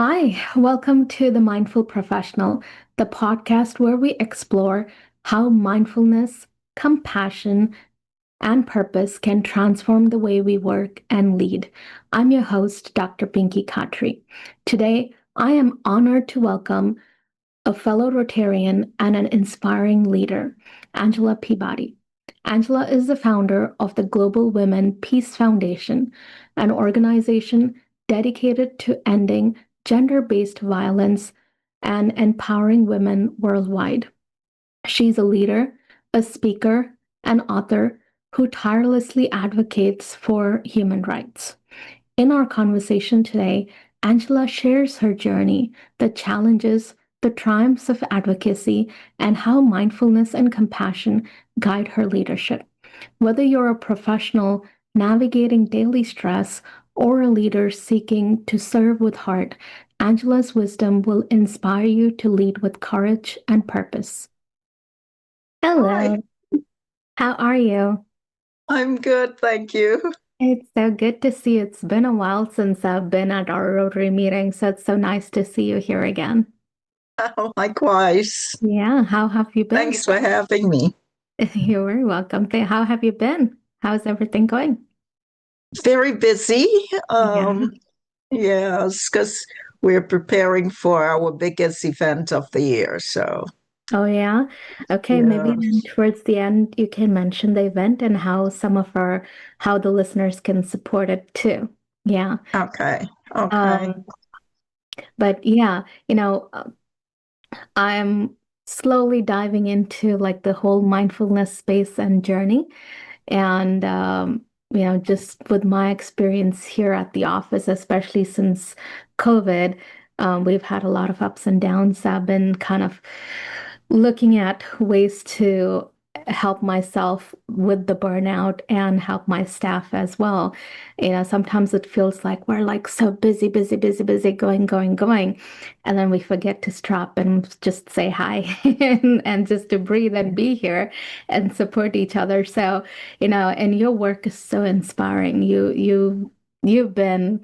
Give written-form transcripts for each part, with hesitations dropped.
Hi, welcome to The Mindful Professional, the podcast where we explore how mindfulness, compassion, and purpose can transform the way we work and lead. I'm your host, Dr. Pinky Khatri. Today, I am honored to welcome a fellow Rotarian and an inspiring leader, Angela Peabody. Angela is the founder of the Global Women Peace Foundation, an organization dedicated to ending gender based violence and empowering women worldwide. She's a leader, a speaker, and author who tirelessly advocates for human rights. In our conversation today, Angela shares her journey, the challenges, the triumphs of advocacy, and how mindfulness and compassion guide her leadership. Whether you're a professional navigating daily stress or a leader seeking to serve with heart, Angela's wisdom will inspire you to lead with courage and purpose. Hi, Hello, how are you? I'm good, thank you. It's so good to see you. It's been a while since I've been at our Rotary meeting, so it's so nice to see you here again. Likewise. Yeah, how have you been? Thanks for having me. You're very welcome. How have you been? How's everything going? Very busy. Yeah. Um, yes, because we're preparing for our biggest event of the year. So, Oh, yeah. Okay, maybe yeah. then towards the end you can mention the event and how the listeners can support it too. Yeah. Okay. Okay. Um, but yeah, I'm slowly diving into like the whole mindfulness space and journey. And, just with my experience here at the office, especially since COVID, we've had a lot of ups and downs. I've been kind of looking at ways to help myself with the burnout and help my staff as well. Sometimes it feels like we're like so busy, busy, busy, busy, going, going, going. And then we forget to stop and just say hi and just to breathe and be here and support each other. So, and your work is so inspiring. You've been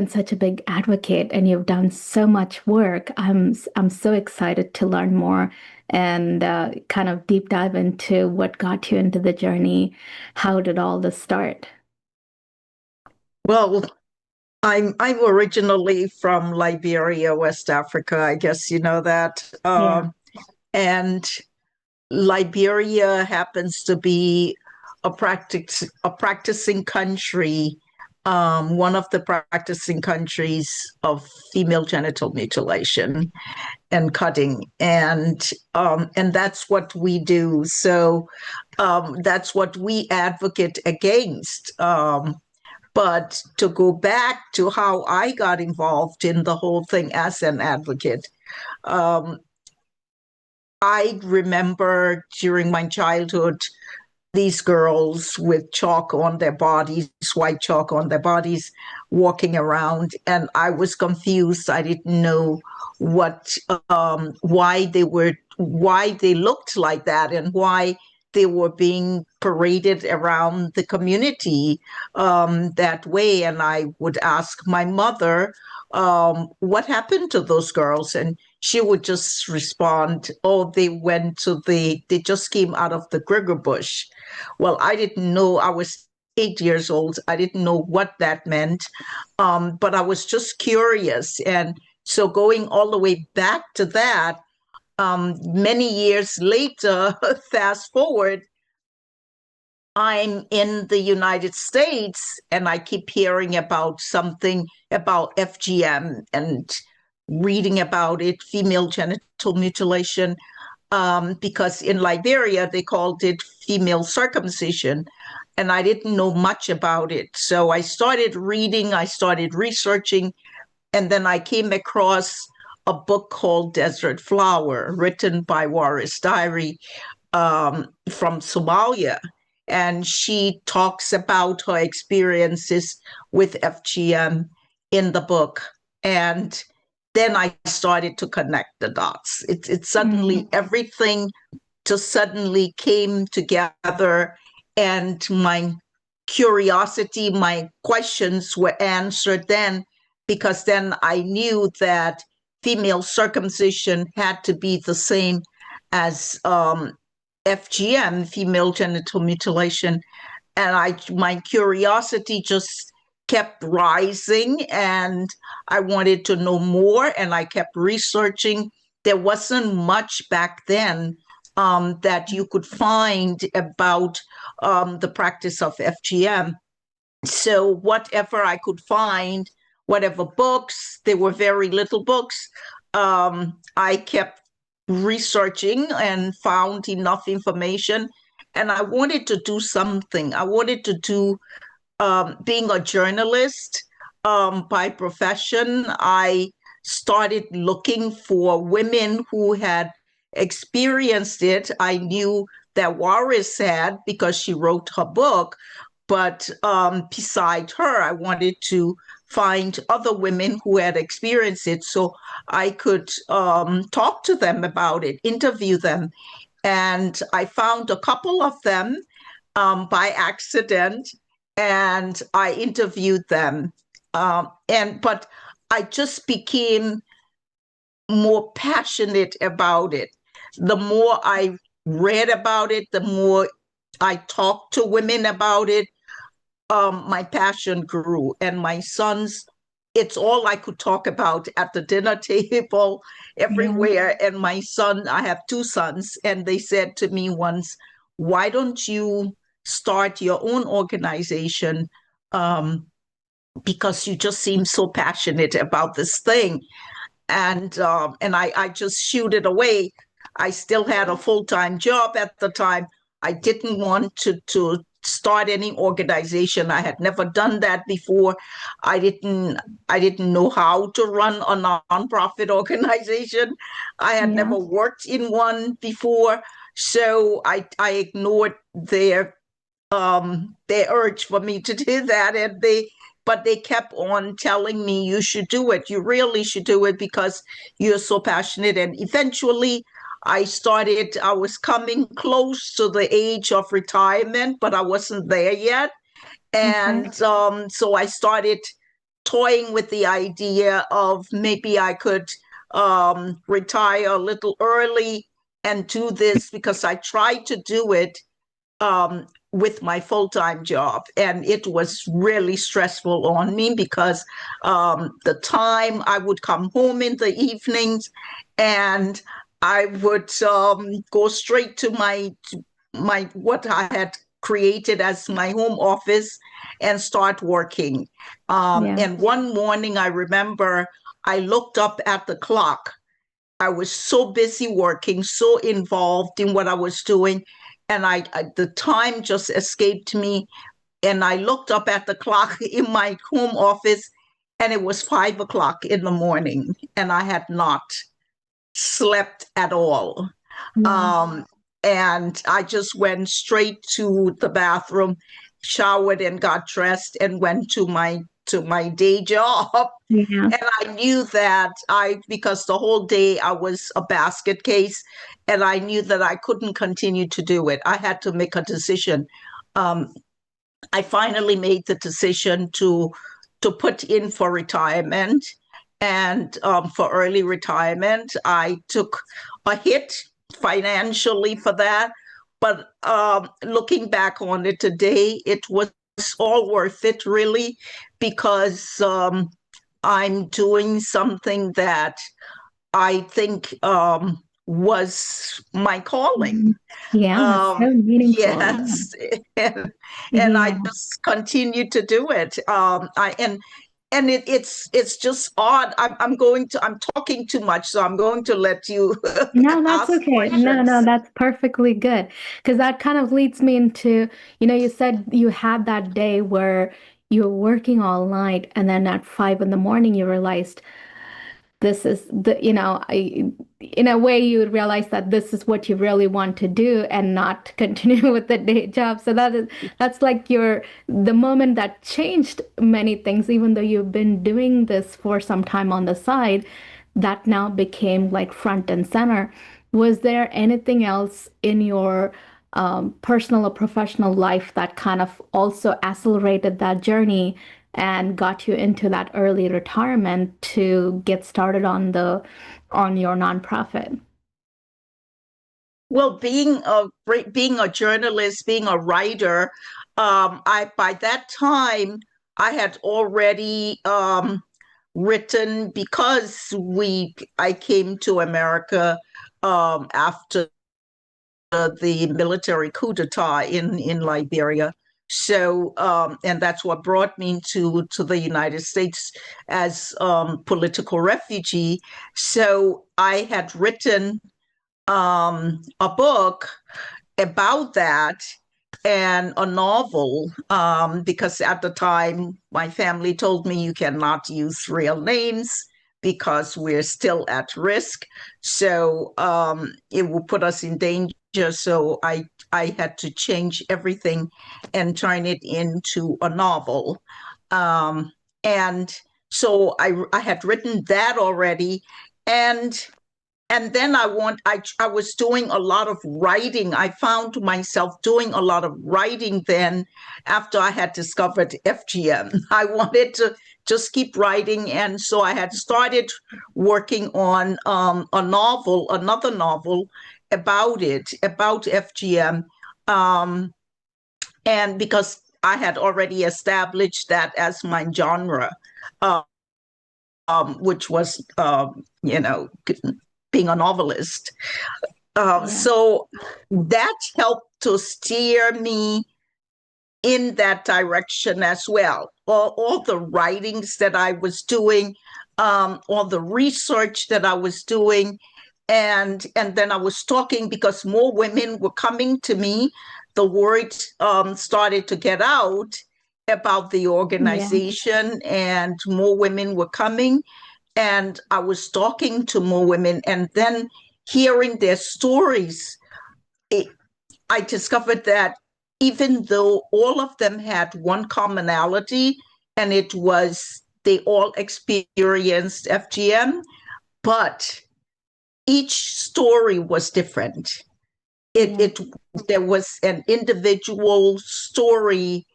such a big advocate and you've done so much work. I'm so excited to learn more and kind of deep dive into what got you into the journey. How did all this start? Well, I'm originally from Liberia, West Africa. I guess you know that. Yeah. And Liberia happens to be a practicing country, one of the practicing countries of female genital mutilation and cutting, and that's what we do. So that's what we advocate against. But to go back to how I got involved in the whole thing as an advocate, um, I remember during my childhood these girls with chalk on their bodies, white chalk on their bodies, walking around, and I was confused. I didn't know what, why they looked like that, and why they were being paraded around the community that way. And I would ask my mother, what happened to those girls? And she would just respond, oh, they just came out of the Grigger bush. Well, I didn't know. I was 8 years old. I didn't know what that meant, but I was just curious. And so going all the way back to that, many years later, fast forward, I'm in the United States and I keep hearing about something about FGM and reading about it, female genital mutilation, because in Liberia they called it female circumcision, and I didn't know much about it. So I started reading, I started researching, and then I came across a book called Desert Flower, written by Waris Diary from Somalia. And she talks about her experiences with FGM in the book. And then I started to connect the dots. It Mm, suddenly, everything just suddenly came together, and my curiosity, my questions were answered then. because then I knew that female circumcision had to be the same as FGM, female genital mutilation. And my curiosity just kept rising, and I wanted to know more, and I kept researching. There wasn't much back then that you could find about the practice of FGM. So whatever I could find, whatever books, there were very little books, I kept researching and found enough information. And I wanted to do something. I wanted to do, being a journalist by profession, I started looking for women who had experienced it. I knew that Waris had because she wrote her book, but beside her, I wanted to find other women who had experienced it so I could talk to them about it, interview them. And I found a couple of them by accident, and I interviewed them. But I just became more passionate about it. The more I read about it, the more I talked to women about it, my passion grew. And my sons, it's all I could talk about at the dinner table, Yeah. everywhere. And my son, I have two sons, and they said to me once, why don't you start your own organization? Because you just seem so passionate about this thing. And I just shooed it away. I still had a full-time job at the time. I didn't want to start any organization. I had never done that before. I didn't know how to run a nonprofit organization. I had Yeah. never worked in one before. So I ignored their urge for me to do that, but they kept on telling me, you should do it, you really should do it because you're so passionate. And eventually I was coming close to the age of retirement, but I wasn't there yet. Okay. And so I started toying with the idea of maybe I could retire a little early and do this, because I tried to do it with my full-time job, and it was really stressful on me because the time I would come home in the evenings, and I would go straight to my what I had created as my home office and start working. Yeah. And one morning I remember I looked up at the clock. I was so busy working, so involved in what I was doing, and the time just escaped me. And I looked up at the clock in my home office, and it was 5 o'clock in the morning, and I had not slept at all. Yeah. Um, and I just went straight to the bathroom, showered and got dressed, and went to my day job. Yeah. And I knew that because the whole day I was a basket case, and I knew that I couldn't continue to do it. I had to make a decision. Um, I finally made the decision to put in for retirement, and for early retirement. I took a hit financially for that, but looking back on it today, it was all worth it, really, because I'm doing something that I think was my calling. Mhm. Yeah. So meaningful. Yeah. Yes, and, and I Yeah. just continue to do it. And it's just odd. I'm talking too much, so I'm going to let you No, that's ask okay. No, no, questions. that's perfectly good. Because that kind of leads me into, you said you had that day where you were working all night, and then at 5 in the morning, you realized this is in a way you would realize that this is what you really want to do and not continue with the day job. So that's like the moment that changed many things, even though you've been doing this for some time on the side, that now became like front and center. Was there anything else in your personal or professional life that kind of also accelerated that journey? and got you into that early retirement to get started on your nonprofit? Well, being a journalist, being a writer, I by that time I had already written because we I came to America after the military coup d'etat in Liberia. So, and that's what brought me to the United States as political refugee. So I had written a book about that and a novel because at the time my family told me you cannot use real names because we're still at risk. So it will put us in danger. So I had to change everything and turn it into a novel. Um, and so I had written that already. And then I was doing a lot of writing. I found myself doing a lot of writing then after I had discovered FGM. I wanted to just keep writing, and so I had started working on another novel about FGM, and because I had already established that as my genre, um, which was being a novelist. Yeah. So that helped to steer me in that direction as well. All the writings that I was doing, all the research that I was doing, and then I was talking because more women were coming to me. The word started to get out about the Yeah. organization, and more women were coming, and I was talking to more women, and then hearing their stories, it, I discovered that even though all of them had one commonality, and it was they all experienced FGM, but each story was different. It, Yeah. it there was an individual story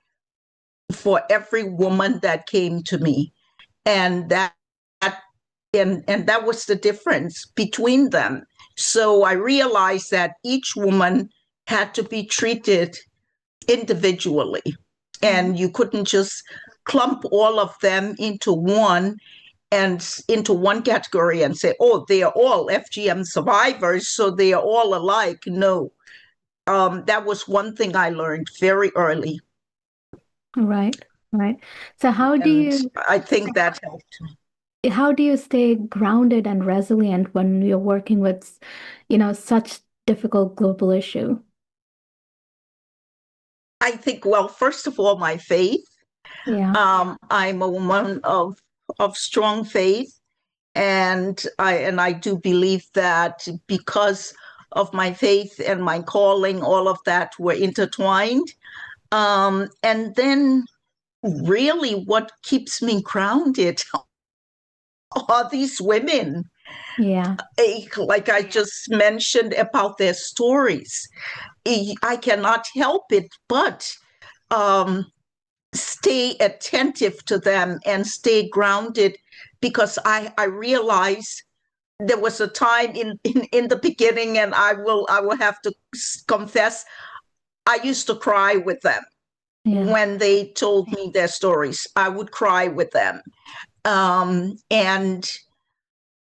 for every woman that came to me, and that was the difference between them. So I realized that each woman had to be treated individually, Right. and you couldn't just clump all of them into one category and say, oh, they are all FGM survivors, so they are all alike. No, that was one thing I learned very early, Right. Right. So and I think that helped. how do you stay grounded and resilient when you're working with, such difficult global issue? I think, well, first of all, my faith. Yeah. I'm a woman of strong faith, and I do believe that because of my faith and my calling, all of that were intertwined. And then, really, what keeps me grounded are these women, Yeah. like I just mentioned about their stories. I cannot help it but um, stay attentive to them and stay grounded because I realize there was a time in the beginning, and I will have to confess, I used to cry with them Yeah. when they told me their stories. I would cry with them. And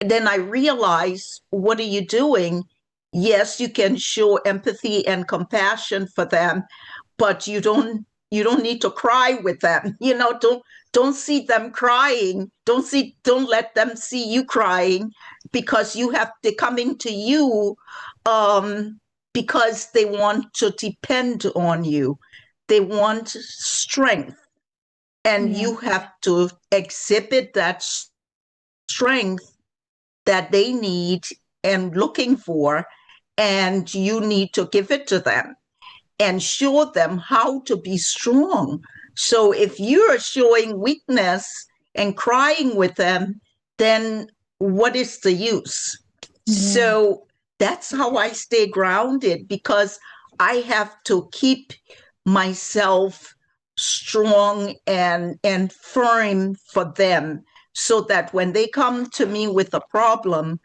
then I realized, what are you doing? Yes, you can show empathy and compassion for them, but you don't need to cry with them. Don't see them crying. Don't let them see you crying, because they're coming to you um, because they want to depend on you. They want strength, and Yeah. you have to exhibit that strength that they need and looking for, and you need to give it to them and show them how to be strong. So if you're showing weakness and crying with them, then what is the use? Yeah. So that's how I stay grounded, because I have to keep myself strong and firm for them, so that when they come to me with a problem,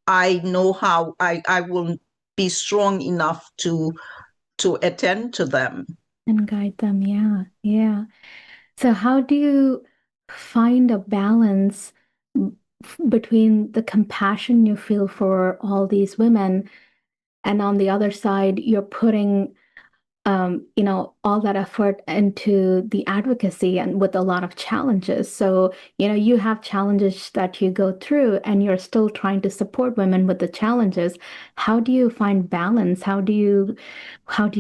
I know how I will be strong enough to attend to them. And guide them. Yeah. Yeah. So, how do you find a balance between the compassion you feel for all these women, and on the other side, you're putting, all that effort into the advocacy and with a lot of challenges. So, you have challenges that you go through, and you're still trying to support women with the challenges. How do you find balance? How do you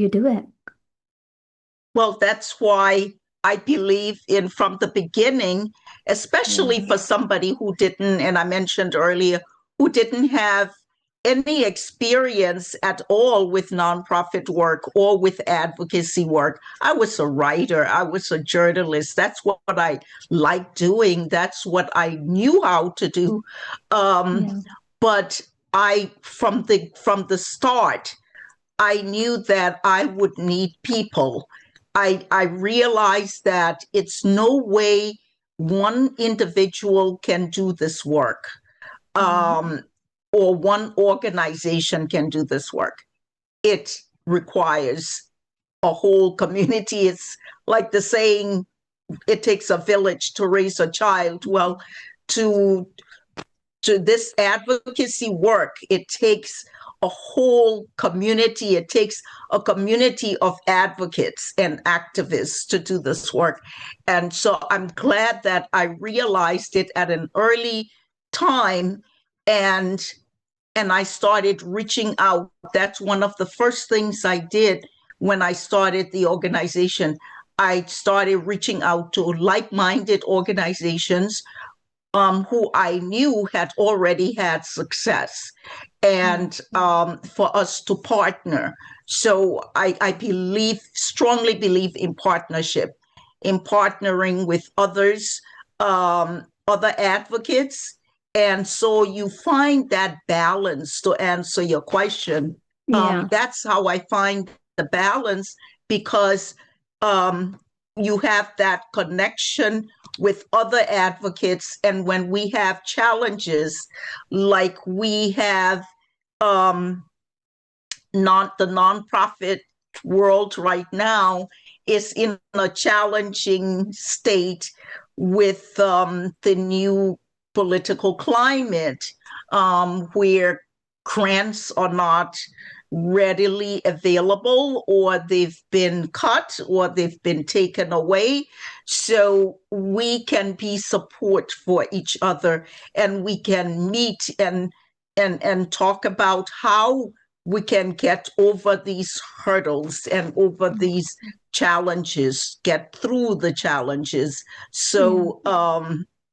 do it? Well, that's why I believe in from the beginning, Yeah. especially for somebody who didn't, and I mentioned earlier, who didn't have any experience at all with nonprofit work or with advocacy work. I was a writer, I was a journalist. That's what I liked doing. That's what I knew how to do. Um, Yeah. but from the start, I knew that I would need people. I realized that it's no way one individual can do this work, Yeah. um, or one organization can do this work. It requires a whole community. It's like the saying, it takes a village to raise a child. Well, to to this advocacy work, it takes a whole community. It takes a community of advocates and activists to do this work. And so I'm glad that I realized it at an early time, and I started reaching out. That's one of the first things I did when I started the organization. I started reaching out to like-minded organizations, who I knew had already had success, Yeah. and for us to partner. So I strongly believe in partnership, in partnering with others, other advocates. And so you find that balance to answer your question. Yeah. That's how I find the balance, because um, you have that connection with other advocates. And when we have challenges, like we have, um, not the nonprofit world right now is in a challenging state with the new political climate, where grants are not readily available, or they've been cut, or they've been taken away. So we can be support for each other, and we can meet and talk about how we can get over these hurdles and over these challenges, get through the challenges. Yeah. So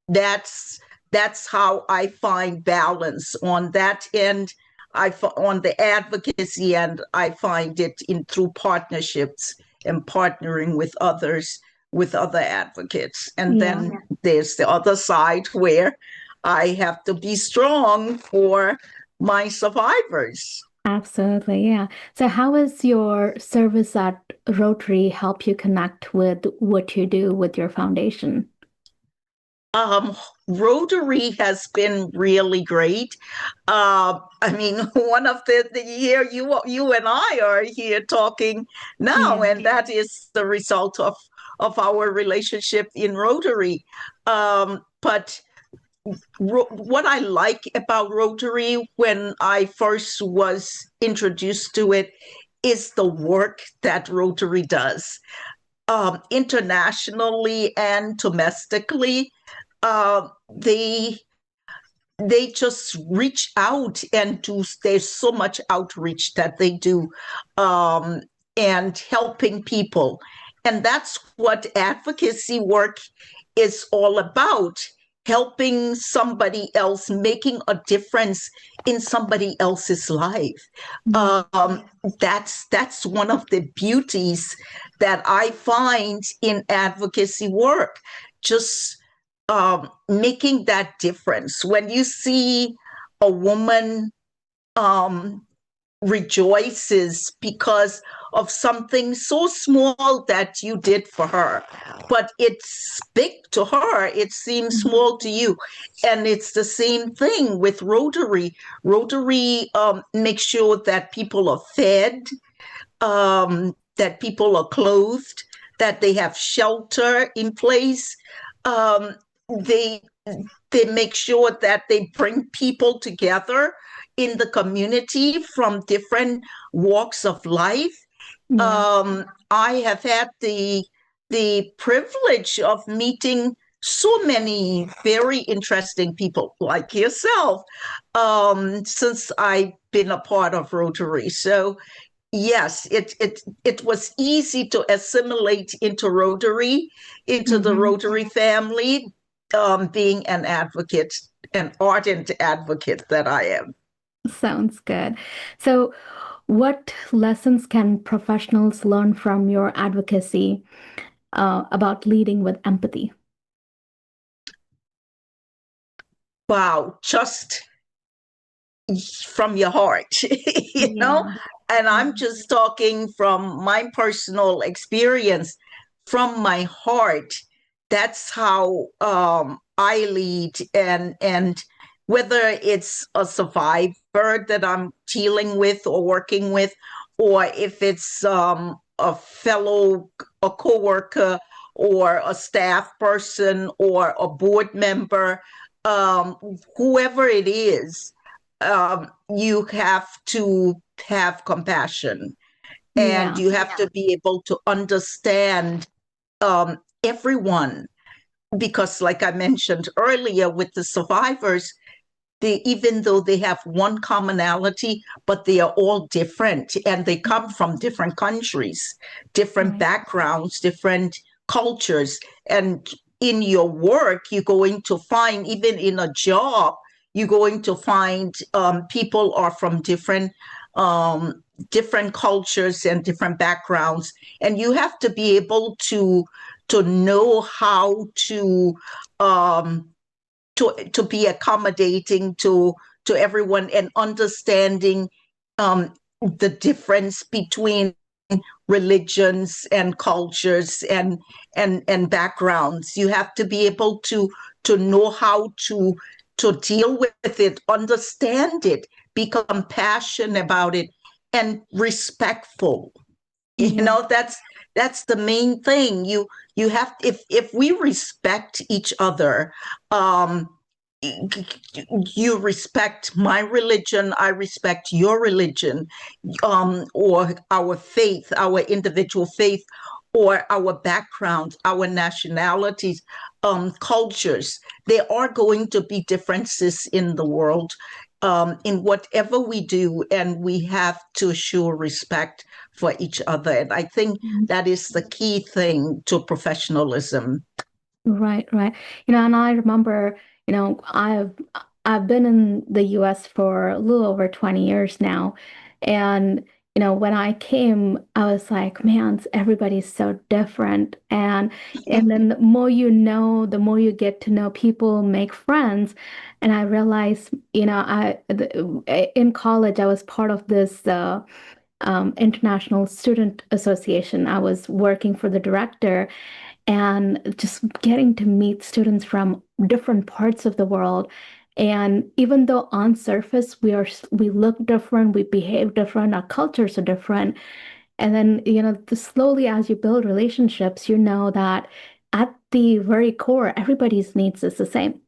that's that's how I find balance on that end. On the advocacy end, I find it in through partnerships and partnering with others, with other advocates. And Yeah. then there's the other side where I have to be strong for my survivors. Absolutely. Yeah. So, how has your service at Rotary help you connect with what you do with your foundation? Um, Rotary has been really great. I mean, one of the year you and I are here talking now, Yeah. and that is the result of our relationship in Rotary. But what I like about Rotary when I first was introduced to it is the work that Rotary does, internationally and domestically. Uh, they they just reach out and do. There's so much outreach that they do, um, and helping people, and that's what advocacy work is all about: helping somebody else, making a difference in somebody else's life. Yeah. um, that's one of the beauties that I find in advocacy work. Just making that difference when you see a woman, um, rejoices because of something so small that you did for her, but it's big to her. It seems Mhm. small to you. And it's the same thing with Rotary. Rotary makes sure that people are fed, that people are clothed, that they have shelter in place. Um, they they make sure that they bring people together in the community from different walks of life. Yeah. I have had the privilege of meeting so many very interesting people like yourself since I've been a part of Rotary. So yes, it was easy to assimilate into the Hmm. Rotary family, being an advocate, an ardent advocate that I am. Sounds good. So, what lessons can professionals learn from your advocacy about leading with empathy? Wow, just from your heart, Yeah. And I'm just talking from my personal experience, from my heart. That's how I lead, and whether it's a survivor that I'm dealing with or working with, or if it's a fellow, a coworker, or a staff person, or a board member, um, whoever it is, you have to have compassion, and Yeah. you have to be able to understand everyone, because like I mentioned earlier with the survivors, they, even though they have one commonality, but they are all different, and they come from different countries, different Right. backgrounds, different cultures. And in your work, you're going to find, even in a job, you're going to find people are from different cultures and different backgrounds, and you have to be able to know how um, to be accommodating to everyone, and understanding the difference between religions and cultures and backgrounds. You have to be able to know how to deal with it, understand it, be compassionate about it, and respectful. Yeah. That's the main thing. You have, if we respect each other, um you respect my religion, I respect your religion, or our faith, our individual faith, or our background, our nationalities, cultures. There are going to be differences in the world, in whatever we do, and we have to show respect for each other. And I think that is the key thing to professionalism. Right, right. And I remember, I've been in the US for a little over 20 years now. And, when I came, I was like, man, everybody's so different. And then the more you know, the more you get to know people, make friends. And I realized, in college, I was part of this International Student Association. I was working for the director, and just getting to meet students from different parts of the world. And even though on surface we look different, we behave different, our cultures are different, and then slowly as you build relationships, you know that at the very core, everybody's needs is the same.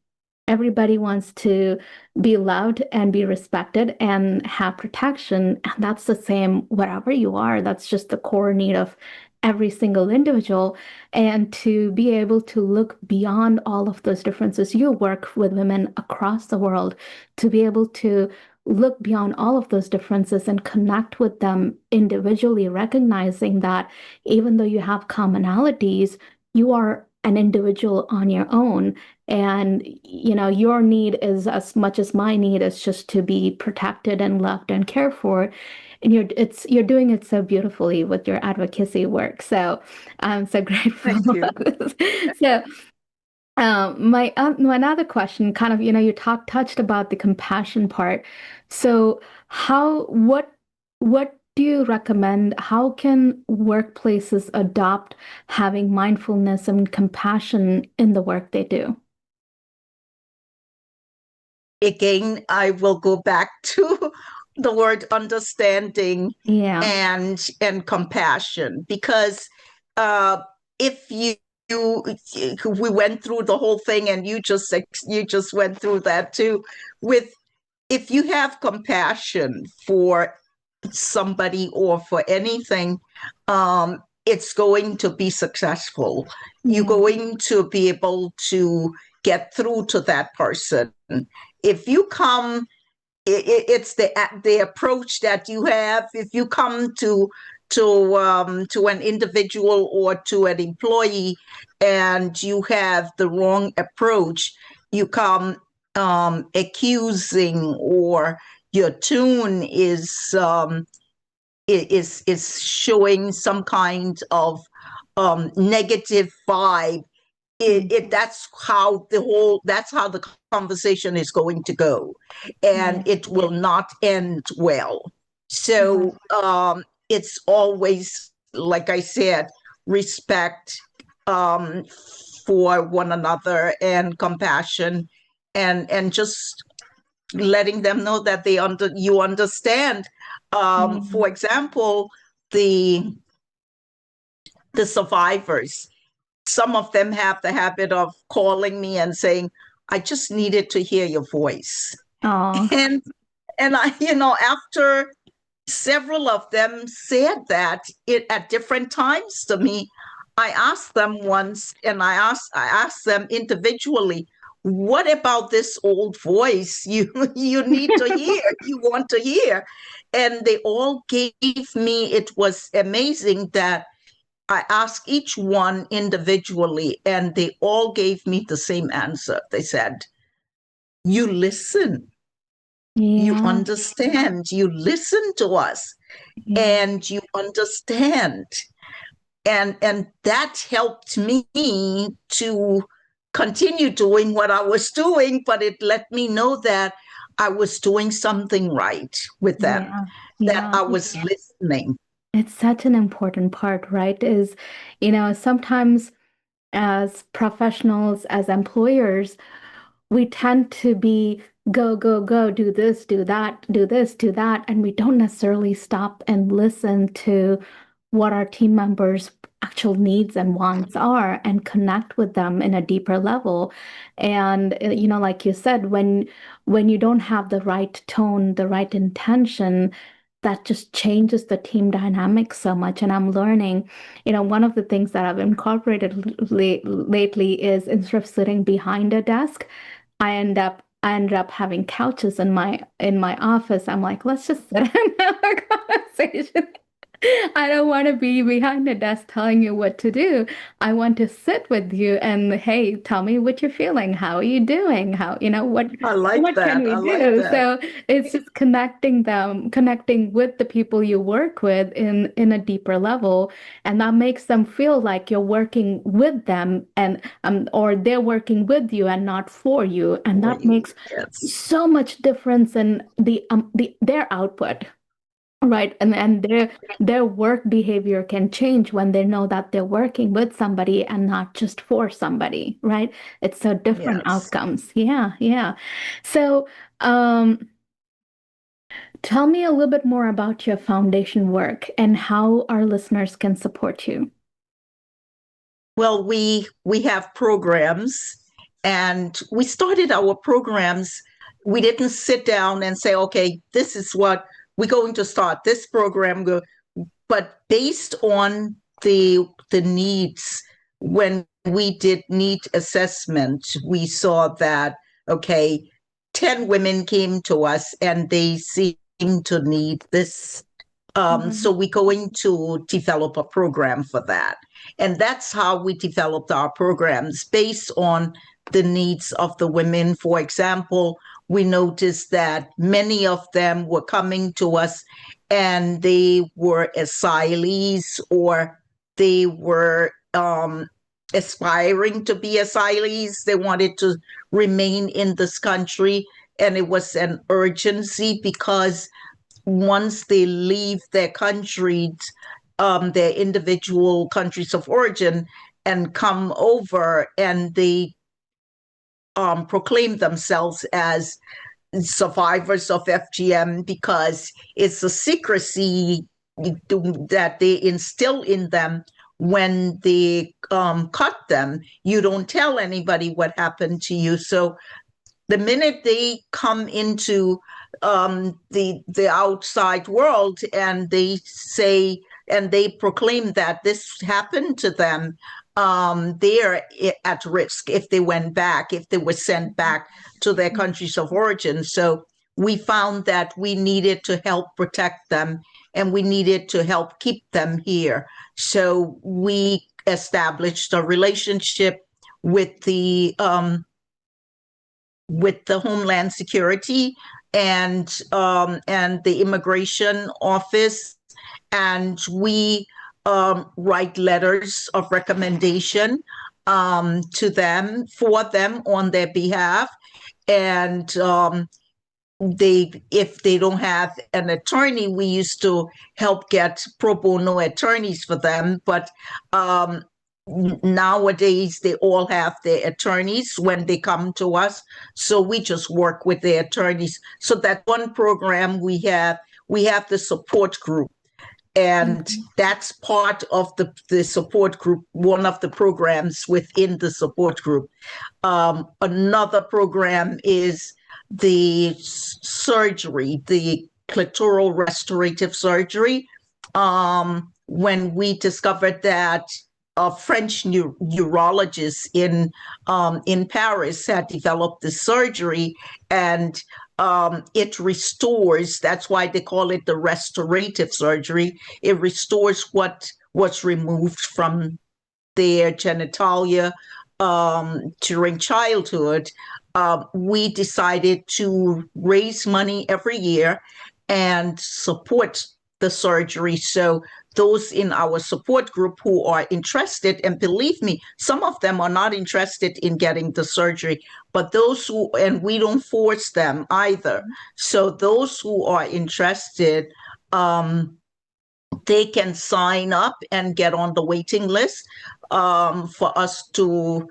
Everybody wants to be loved and be respected and have protection. And that's the same wherever you are. That's just the core need of every single individual. And to be able to look beyond all of those differences, you work with women across the world to be able to look beyond all of those differences and connect with them individually, recognizing that even though you have commonalities, you are an individual on your own, and your need is as much as my need is just to be protected and loved and cared for. And you're doing it so beautifully with your advocacy work. So I'm so grateful Thank you. about this. So my another question, kind of, you touched about the compassion part. So what what do you recommend? How can workplaces adopt having mindfulness and compassion in the work they do? Again, I will go back to the word understanding Yeah. and compassion, because uh, if you we went through the whole thing, and you just went through that too, with if you have compassion for somebody or for anything, it's going to be successful. You're Yeah. going to be able to get through to that person. If you come, it's the approach that you have. If you come to an individual or to an employee and you have the wrong approach, you come accusing, or your tune is showing some kind of negative vibe. That's how the conversation is going to go, and Yeah. it will not end well. Right. So it's always, like I said, respect um, for one another, and compassion, and just letting them know that you understand. Yeah. For example, the the survivors, some of them have the habit of calling me and saying, I just needed to hear your voice. Oh, And after several of them said that at different times to me, I asked them once, and I asked them individually, what about this old voice you need to hear, you want to hear? And they all gave me, it was amazing that I asked each one individually, and they all gave me the same answer. They said, you listen, you yeah. understand, you listen to us, Yeah. and you understand. And that helped me to continue doing what I was doing, but it let me know that I was doing something right with them, Yeah. that Yeah. I was listening. It's such an important part, right? Sometimes as professionals, as employers, we tend to be go, go, go, do this, do that, do this, do that. And we don't necessarily stop and listen to what our team members' actual needs and wants are and connect with them in a deeper level. And like you said, when you don't have the right tone, the right intention, that just changes the team dynamic so much. And I'm learning, one of the things that I've incorporated lately is instead of sitting behind a desk, I ended up having couches in my office. I'm like, let's just sit and have a conversation. I don't want to be behind a desk telling you what to do. I want to sit with you and, hey, tell me what you're feeling. How are you doing? What I like what can that. we I like do? that. So it's just connecting with the people you work with in a deeper level, and that makes them feel like you're working with them, and or they're working with you and not for you, and For that you. makes Yes. so much difference in their output. Right. And their work behavior can change when they know that they're working with somebody and not just for somebody, right? It's so different Yes. outcomes. Yeah, yeah. So, tell me a little bit more about your foundation work and how our listeners can support you. Well, we have programs, and we started our programs. We didn't sit down and say, okay, this is what we're going to start this program, but based on the needs. When we did need assessment, we saw that, okay, 10 women came to us and they seemed to need this. So Mhm. we're going to develop a program for that. And that's how we developed our programs, based on the needs of the women. For example, we noticed that many of them were coming to us and they were asylees, or they were aspiring to be asylees. They wanted to remain in this country. And it was an urgency because once they leave their countries, their individual countries of origin, and come over, and they proclaim themselves as survivors of FGM, because it's a secrecy that they instill in them when they cut them. You don't tell anybody what happened to you. So the minute they come into the outside world, and they say, and they proclaim that this happened to them, they're at risk if they went back, if they were sent back to their countries of origin. So we found that we needed to help protect them, and we needed to help keep them here. So we established a relationship with the Homeland Security and the Immigration Office, and we write letters of recommendation to them, for them, on their behalf. And if they don't have an attorney, we used to help get pro bono attorneys for them. But nowadays they all have their attorneys when they come to us, so we just work with the attorneys. So that one program we have the support group, and that's part of the support group, one of the programs within the support group. Another program is the surgery, the clitoral restorative surgery. When we discovered that a French urologist in Paris had developed this surgery, and it restores. That's why they call it the restorative surgery. It restores what was removed from their genitalia during childhood. We decided to raise money every year and support the surgery. So those in our support group who are interested, and believe me, some of them are not interested in getting the surgery, but those who, and we don't force them either. So those who are interested, they can sign up and get on the waiting list for us to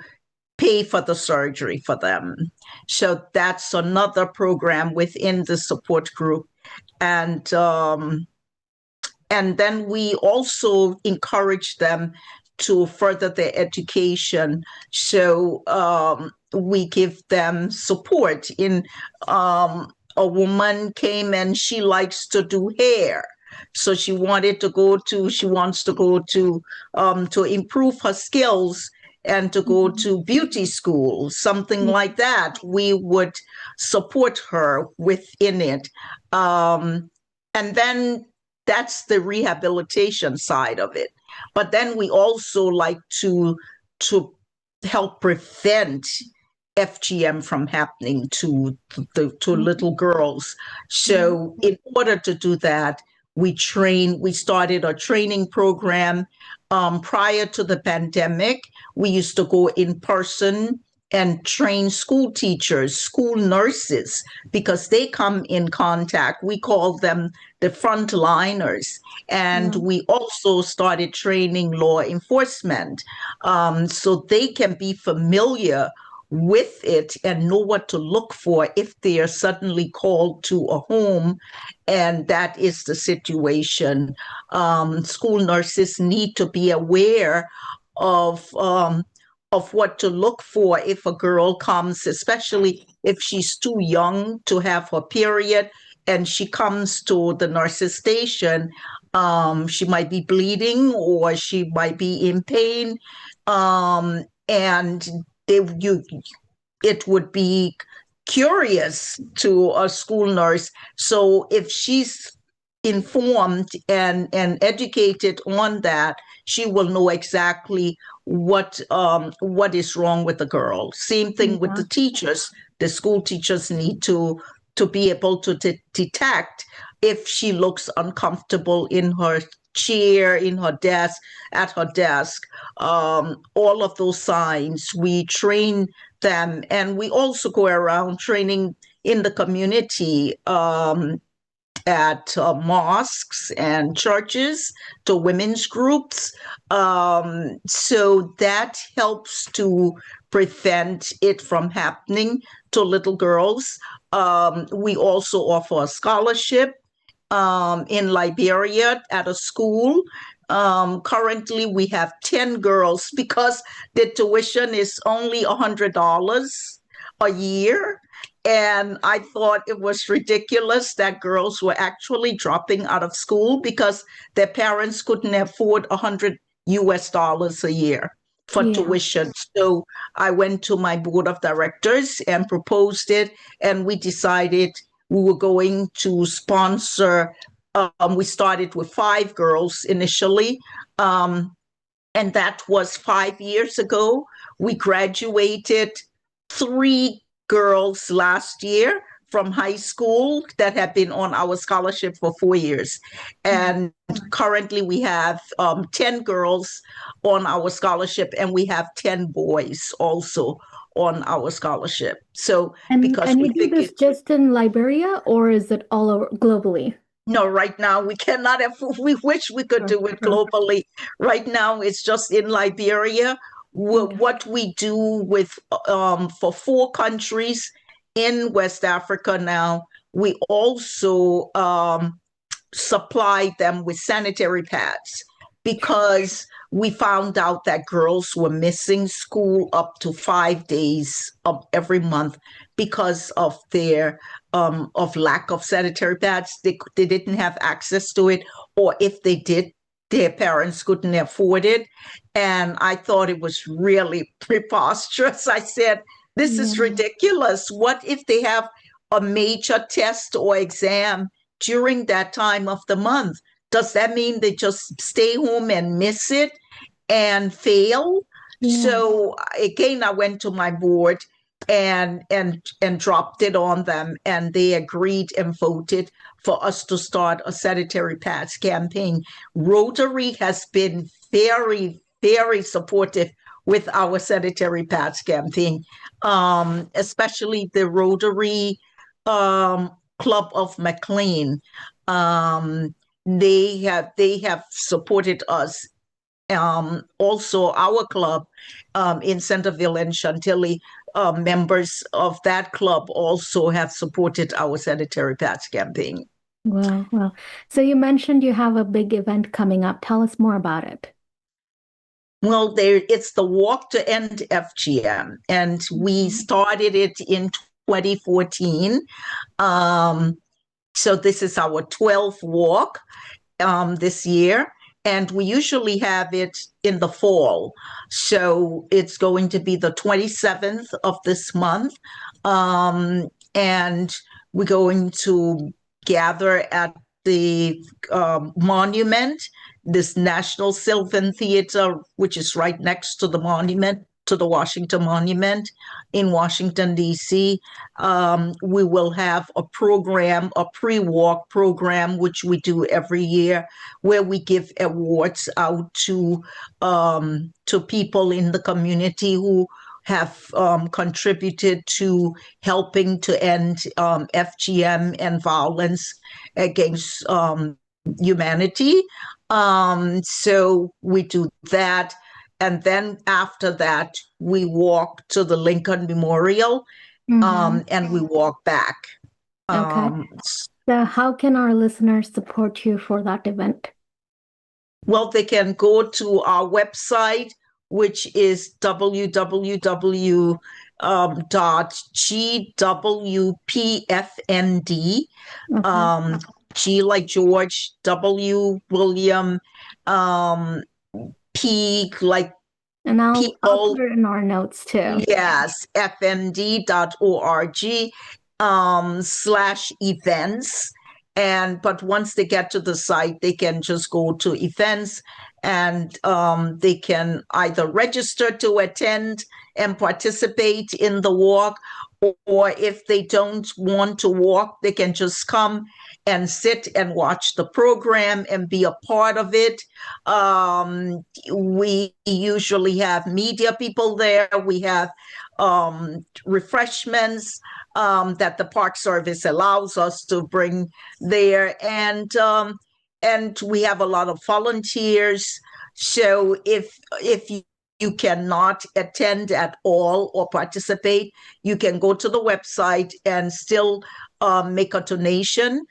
pay for the surgery for them. So that's another program within the support group. And then we also encourage them to further their education. So we give them support in, a woman came and she likes to do hair. So she wants to go to improve her skills and to go to beauty school, something like that. We would support her within it. And then that's the rehabilitation side of it. But then we also like to help prevent FGM from happening to little girls. So in order to do that, we started a training program. Prior to the pandemic, we used to go in person and train school teachers, school nurses, because they come in contact. We call them the frontliners. And we also started training law enforcement, so they can be familiar with it and know what to look for if they are suddenly called to a home and that is the situation. School nurses need to be aware of what to look for if a girl comes, especially if she's too young to have her period and she comes to the nurse's station. She might be bleeding or she might be in pain, and it would be curious to a school nurse. So if she's informed and educated on that, she will know exactly what is wrong with the girl. Same thing with the teachers. The school teachers need to be able to detect if she looks uncomfortable in her chair, in her desk, at her desk. All of those signs, we train them, and we also go around training in the community. at mosques and churches, to women's groups. So that helps to prevent it from happening to little girls. We also offer a scholarship in Liberia at a school. Currently, we have 10 girls because the tuition is only $100 a year. And I thought it was ridiculous that girls were actually dropping out of school because their parents couldn't afford $100 a year for Yeah. tuition. So I went to my board of directors and proposed it, and we decided we were going to sponsor. We started with 5 girls initially, and that was 5 years ago. We graduated 3 girls last year from high school that have been on our scholarship for 4 years. And currently we have 10 girls on our scholarship, and we have 10 boys also on our scholarship. So because And we you do figured, this just in Liberia, or is it all over globally? no, right now we cannot have, we wish we could Sure, do it sure. globally. Right now it's just in Liberia. Okay. What we do with, for 4 countries in West Africa now, we also supply them with sanitary pads because we found out that girls were missing school up to 5 days of every month because of their of lack of sanitary pads. They didn't have access to it, or if they did, their parents couldn't afford it. And I thought it was really preposterous. I said, this is Yeah. ridiculous. What if they have a major test or exam during that time of the month? Does that mean they just stay home and miss it and fail? Yeah. So again, I went to my board and dropped it on them, and they agreed and voted for us to start a sanitary pads campaign. Rotary has been very, very supportive with our sanitary pads campaign, especially the Rotary Club of McLean. Um, they have supported us. Also, our club in Centerville and Chantilly, members of that club also have supported our sanitary pads campaign. Well, well. So you mentioned you have a big event coming up. Tell us more about it. Well, it's the Walk to End FGM, and we Mhm. started it in 2014. Um, so this is our 12th walk this year, and we usually have it in the fall. So it's going to be the 27th of this month, and we're going to gather at the monument, this National Sylvan Theater, which is right next to the monument, to the Washington Monument in Washington, D.C. We will have a program, a pre-walk program, which we do every year, where we give awards out to people in the community who have contributed to helping to end FGM and violence against humanity. So we do that. And then after that, we walk to the Lincoln Memorial, Hmm. and we walk back. Okay. Um, So how can our listeners support you for that event? well, they can go to our website, which is www dot GWPFND, Okay. um, G like George, W William, um, P like And I'll put people, it in our notes too. yes, fnd.org slash events. And but once they get to the site, they can just go to events, and they can either register to attend and participate in the walk, or if they don't want to walk, they can just come and sit and watch the program and be a part of it. We usually have media people there. We have refreshments that the Park Service allows us to bring there, and we have a lot of volunteers. So if you cannot attend at all or participate, you can go to the website and still make a donation.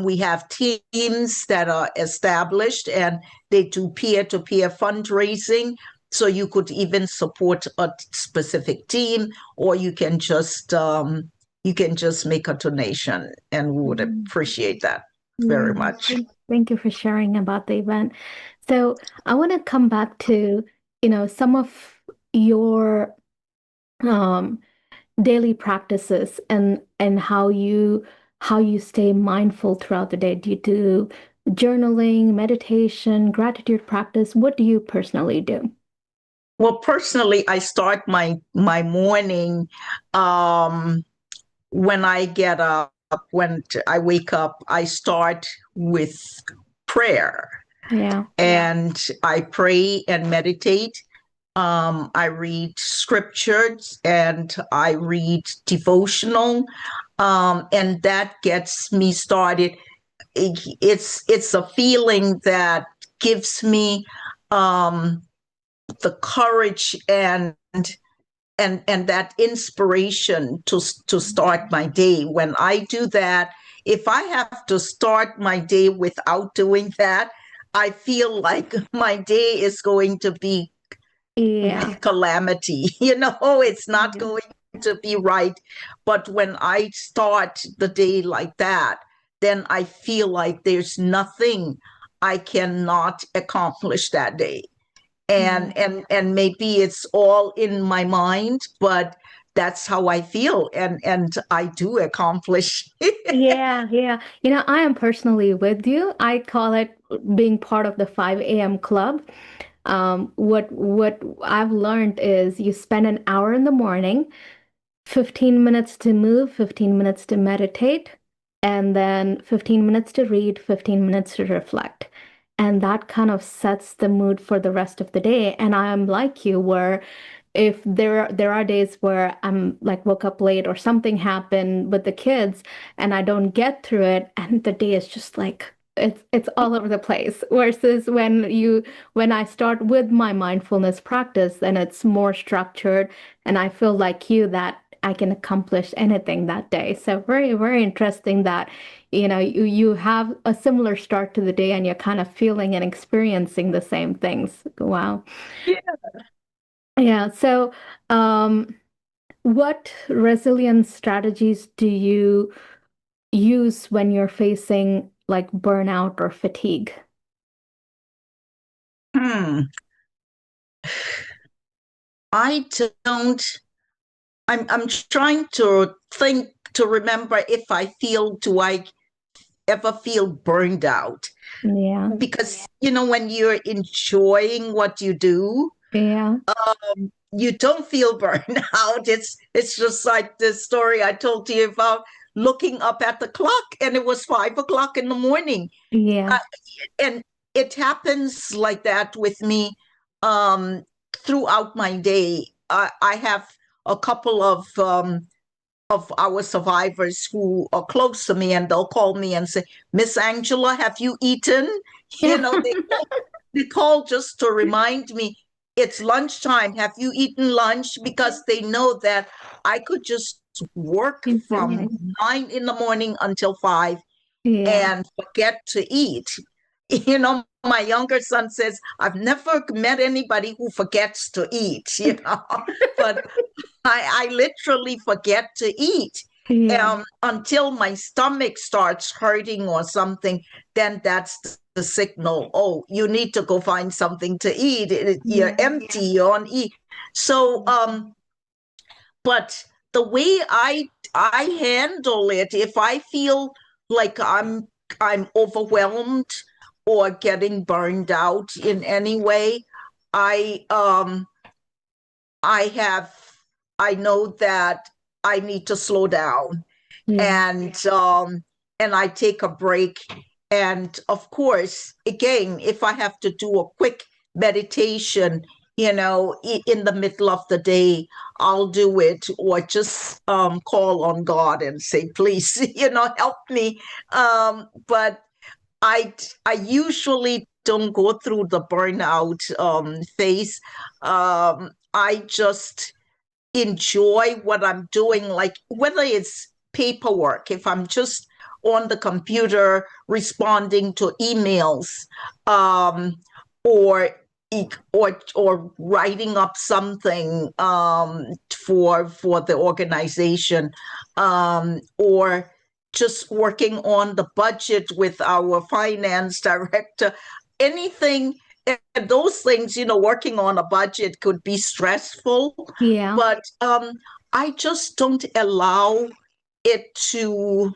We have teams that are established and they do peer-to-peer fundraising. So you could even support a specific team, or you can just make a donation, and we would Mm. appreciate that Yeah, very much. thank you for sharing about the event. So I want to come back to, some of your um, daily practices and how you stay mindful throughout the day. Do you do journaling, meditation, gratitude practice? What do you personally do? Well, personally, I start my morning um, when I get up. When I wake up, I start with prayer, Yeah. and I pray and meditate. I read scriptures and I read devotional, and that gets me started. It's a feeling that gives me um, the courage and that inspiration to start my day. When I do that, if I have to start my day without doing that, I feel like my day is going to be Yeah. with calamity. It's not Yeah. going to be right. But when I start the day like that, then I feel like there's nothing I cannot accomplish that day. Yeah. And maybe it's all in my mind, but that's how I feel, and I do accomplish. Yeah, yeah. I am personally with you. I call it being part of the 5 a.m. club. What I've learned is you spend an hour in the morning, 15 minutes to move, 15 minutes to meditate, and then 15 minutes to read, 15 minutes to reflect. And that kind of sets the mood for the rest of the day. And I'm like you, where if there are days where I'm like woke up late or something happened with the kids and I don't get through it, and the day is just like it's all over the place. Versus when I start with my mindfulness practice, then it's more structured, and I feel like you that I can accomplish anything that day. So very, very interesting that you have a similar start to the day and you're kind of feeling and experiencing the same things. Wow. Yeah. Yeah. So, what resilience strategies do you use when you're facing like burnout or fatigue? Hmm. I don't. I'm trying to think to remember if I feel. Do I ever feel burned out? Yeah. Because when you're enjoying what you do, Yeah. you don't feel burned out. It's just like the story I told you about looking up at the clock and it was 5 o'clock in the morning. Yeah. Uh, and it happens like that with me um, throughout my day. I have a couple of our survivors who are close to me, and they'll call me and say, "Miss Angela, have you eaten?" You Yeah. know, they call just to remind me it's lunchtime. Have you eaten lunch? Because they know that I could just work from 9 in the morning until 5 Yeah. and forget to eat. My younger son says, I've never met anybody who forgets to eat, but I literally forget to eat Yeah. until my stomach starts hurting or something. Then that's the signal. Oh, you need to go find something to eat. You're Yeah. empty, you're on eat. So, but the way I handle it, if I feel like I'm overwhelmed or getting burned out in any way, I I have I know that I need to slow down, Yeah. and I take a break. And of course, again, if I have to do a quick meditation, in the middle of the day, I'll do it, or just call on God and say, please, help me. But I usually don't go through the burnout phase. I just enjoy what I'm doing, like whether it's paperwork, if I'm just on the computer responding to emails, um, or or writing up something for the organization, or just working on the budget with our finance director, anything. And those things, working on a budget could be stressful, Yeah. but I just don't allow it to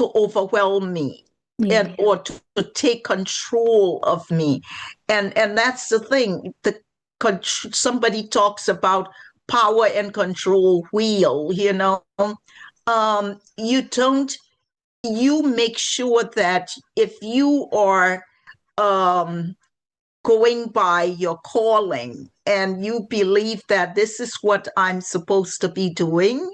overwhelm me, Yeah. and or to take control of me. And that's the thing. Somebody talks about power and control wheel, you don't you make sure that if you are um going by your calling and you believe that this is what I'm supposed to be doing,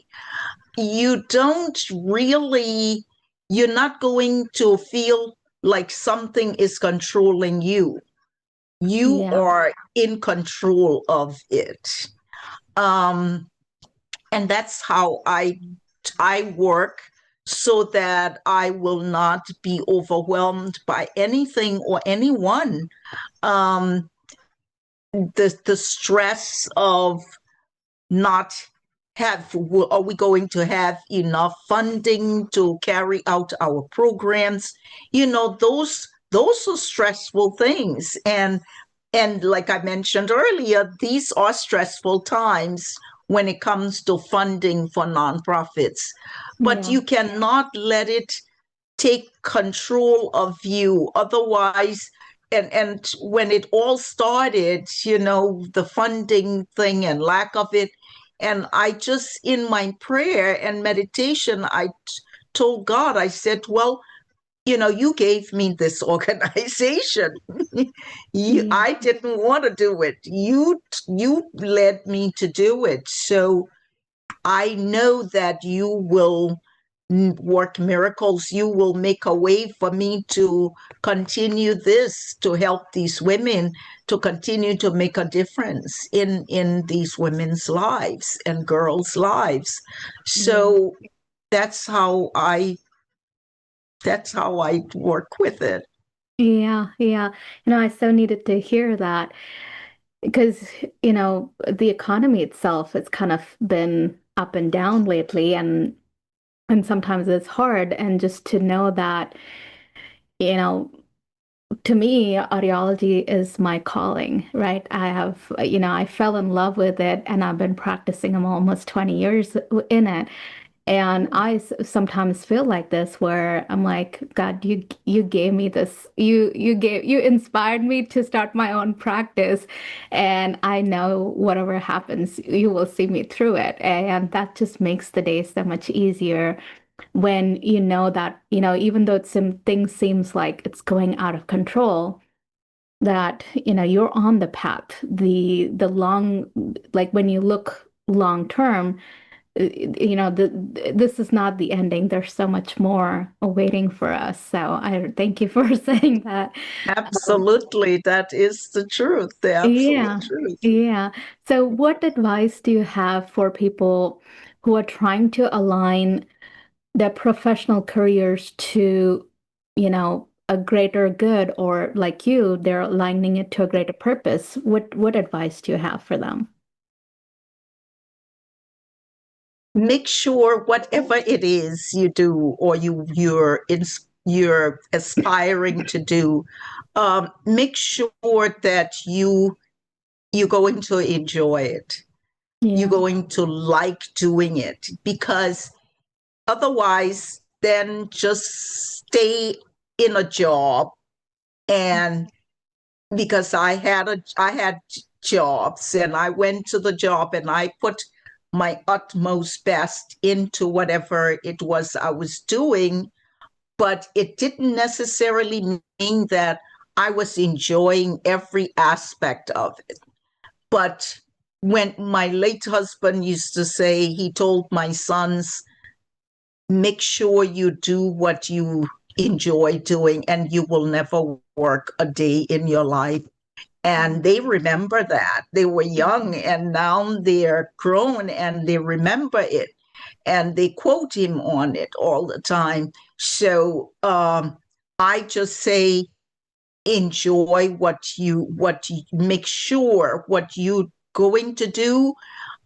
you don't really, you're not going to feel like something is controlling you. You Yeah. are in control of it. Um, and that's how I work, so that I will not be overwhelmed by anything or anyone. Um, the stress of not are we going to have enough funding to carry out our programs, those are stressful things. And like I mentioned earlier, these are stressful times when it comes to funding for nonprofits, but Yeah. you cannot let it take control of you. Otherwise, and when it all started, the funding thing and lack of it, and I just, in my prayer and meditation, told God, I said, well, you gave me this organization. Yeah. I didn't want to do it. You led me to do it. So I know that you will work miracles. You will make a way for me to continue this, to help these women, to continue to make a difference in these women's lives and girls' lives. Yeah. So that's how I work with it. Yeah. Yeah. I so needed to hear that because, the economy itself has kind of been up and down lately, and sometimes it's hard. And just to know that, you know, to me, audiology is my calling, right? I fell in love with it, and I've been practicing. I'm almost 20 years in it. And sometimes feel like this, where I'm like, God, you gave me this. You inspired me to start my own practice, and I know whatever happens, you will see me through it, and that just makes the day so much easier when you know that, even though some things seems like it's going out of control, that you're on the path. The long, like when you look long term, this is not the ending. There's so much more awaiting for us. So I thank you for saying that. Um, Absolutely, that is the truth, the absolute yeah, truth. yeah. So what advice do you have for people who are trying to align their professional careers to, a greater good, or like you, they're aligning it to a greater purpose? What advice do you have for them? Make sure whatever it is you do, or you're aspiring to do, make sure that you're going to enjoy it. You're Yeah, going to like doing it, because otherwise, then just stay in a job. And because I had jobs, and I went to the job and I put my utmost best into whatever it was I was doing, but it didn't necessarily mean that I was enjoying every aspect of it. But when my late husband used to say, he told my sons, make sure you do what you enjoy doing, and you will never work a day in your life. And they remember that. They were young and now they're grown and they remember it and they quote him on it all the time. So I just say, enjoy what you make sure what you're going to do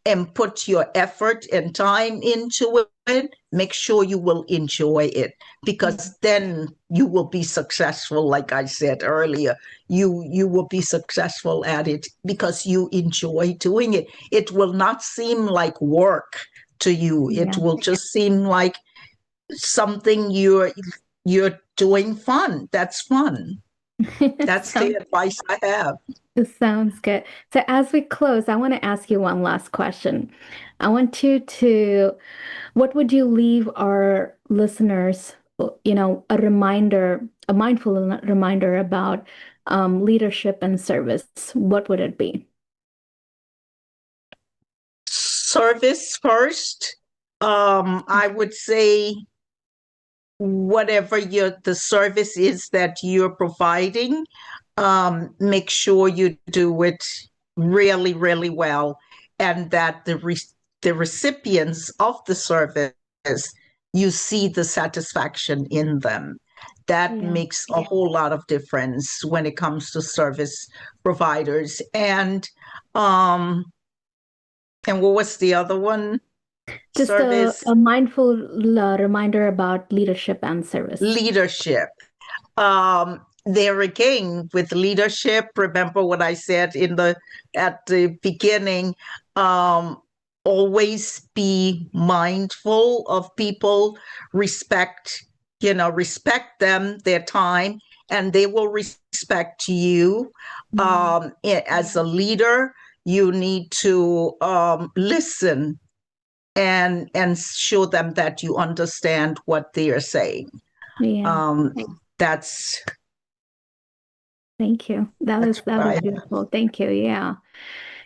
and put your effort and time into it. Make sure you will enjoy it, because then you will be successful. Like I said earlier, you will be successful at it because you enjoy doing it. It will not seem like work to you. It Yeah. will just seem like something you're doing fun. That's fun. That's the Sounds, advice I have. sounds good. So as we close, I want to ask you one last question. I want you to, what would you leave our listeners, a reminder, a mindful reminder about leadership and service? What would it be? Service first. I would say whatever the service is that you're providing, make sure you do it really, really well, and that the recipients of the service, you see the satisfaction in them. That Yeah. makes a whole lot of difference when it comes to service providers. Um, and what was the other one? Just Service a mindful reminder about leadership and service. leadership. There again, with leadership, remember what I said at the beginning. um, Always be mindful of people, respect, respect them, their time, and they will respect you. As a leader, you need to listen and show them that you understand what they are saying. Yeah. um, that's Thank you. that's That what I was have. beautiful. Thank you. Yeah.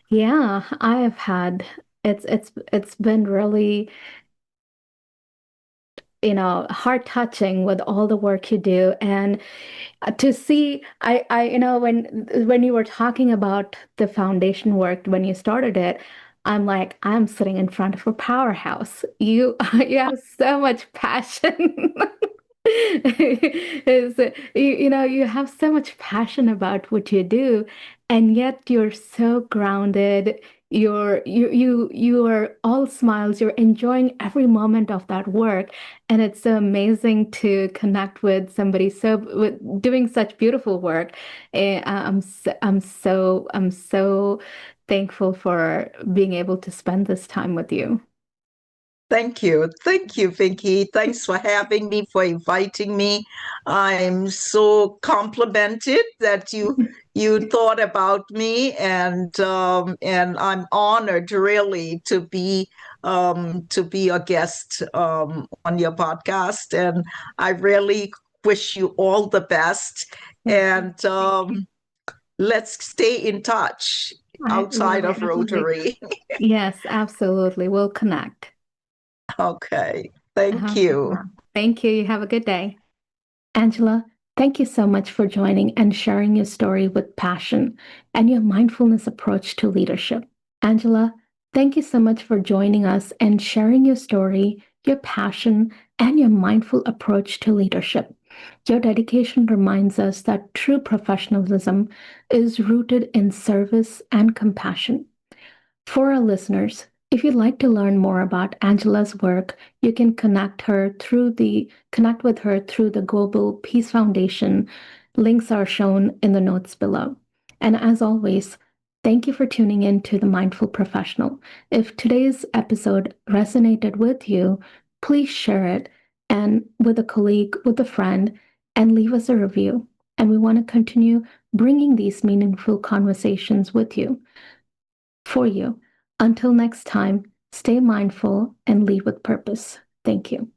Yeah, I have had it's been really, heart touching with all the work you do. And to see, when you were talking about the foundation work when you started it, I'm like, I'm sitting in front of a powerhouse. You you have so much passion. You have so much passion about what you do, and yet you're so grounded. You are all smiles. You're enjoying every moment of that work, and it's so amazing to connect with somebody with doing such beautiful work. I'm so thankful for being able to spend this time with you. Thank you. Thank you, Vicky. Thanks for having me, for inviting me. I'm so complimented that you thought about me, and I'm honored really to be a guest on your podcast. And I really wish you all the best. Thank you. And let's stay in touch I outside will of definitely. Rotary. Yes, absolutely. We'll connect. Okay. Thank Uh-huh. you. Thank you. You have a good day. Angela, thank you so much for joining and sharing your story with passion and your mindfulness approach to leadership. Angela, thank you so much for joining us and sharing your story, your passion, and your mindful approach to leadership. Your dedication reminds us that true professionalism is rooted in service and compassion. For our listeners, if you'd like to learn more about Angela's work, you can connect with her through the Global Peace Foundation. Links are shown in the notes below. And as always, thank you for tuning in to The Mindful Professional. If today's episode resonated with you, please share it and with a colleague, with a friend, and leave us a review. And we want to continue bringing these meaningful conversations with you for you. Until next time, Stay mindful and lead with purpose. Thank you.